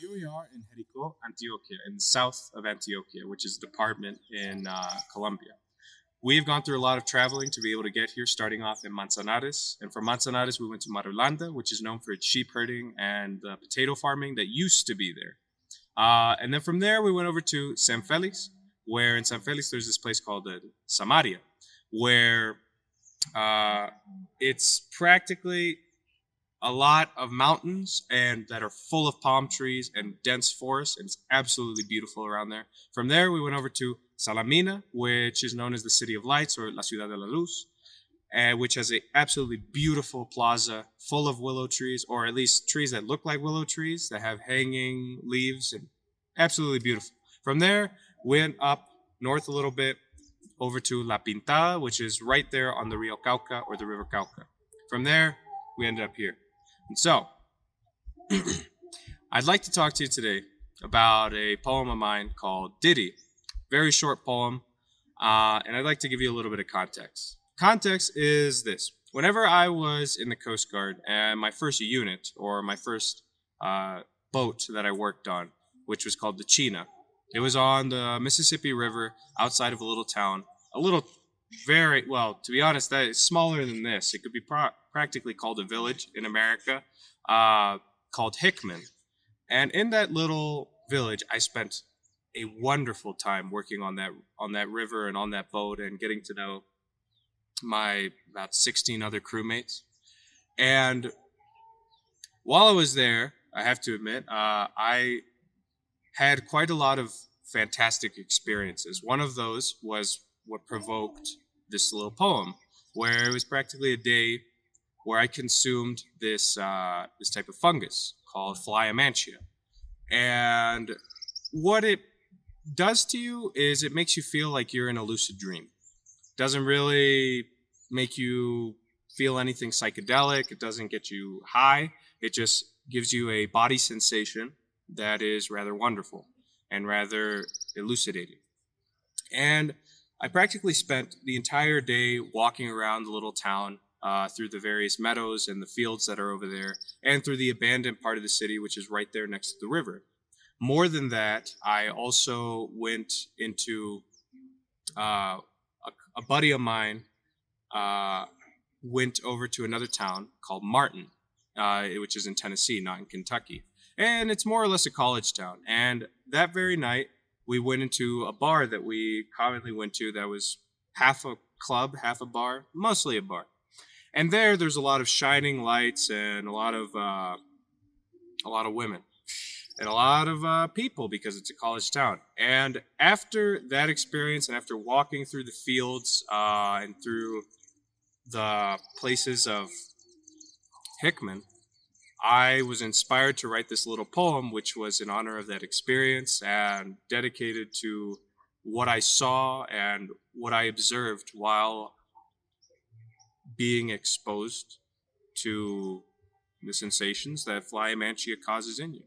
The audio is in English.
Here we are in Jericó, Antioquia, in the south of Antioquia, which is a department in Colombia. We've gone through a lot of traveling to be able to get here, starting off in Manzanares. And from Manzanares, we went to Marulanda, which is known for its sheep herding and potato farming that used to be there. And then from there, we went over to San Felix, where in San Felix, there's this place called Samaria, where uh, it's practically a lot of mountains and that are full of palm trees and dense forests, and it's absolutely beautiful around there. From there, we went over to Salamina, which is known as the City of Lights or La Ciudad de la Luz, and which has a absolutely beautiful plaza full of willow trees, or at least trees that look like willow trees that have hanging leaves, and absolutely beautiful. From there, went up north a little bit over to La Pintada, which is right there on the Rio Cauca or the River Cauca. From there, we ended up here. And so, I'd like to talk to you today about a poem of mine called Ditty. Very short poem, and I'd like to give you a little bit of context. Context is this. Whenever I was in the Coast Guard, and my first unit, or my first boat that I worked on, which was called the China, it was on the Mississippi River outside of a little town. A little, very, well, to be honest, that is smaller than this. It could be practically called a village in America, called Hickman. And in that little village, I spent a wonderful time working on that river and on that boat and getting to know my about 16 other crewmates. And while I was there, I have to admit, I had quite a lot of fantastic experiences. One of those was what provoked this little poem, where it was practically a day where I consumed this type of fungus called Flyamantia. And what it does to you is it makes you feel like you're in a lucid dream. Doesn't really make you feel anything psychedelic. It doesn't get you high. It just gives you a body sensation that is rather wonderful and rather elucidating. And I practically spent the entire day walking around the little town, through the various meadows and the fields that are over there, and through the abandoned part of the city, which is right there next to the river. More than that, I also went into a buddy of mine went over to another town called Martin, which is in Tennessee, not in Kentucky. And it's more or less a college town. And that very night, we went into a bar that we commonly went to that was half a club, half a bar, mostly a bar. And there's a lot of shining lights and a lot of women and a lot of people because it's a college town. And after that experience, and after walking through the fields and through the places of Hickman, I was inspired to write this little poem, which was in honor of that experience and dedicated to what I saw and what I observed while being exposed to the sensations that Flyamantia causes in you.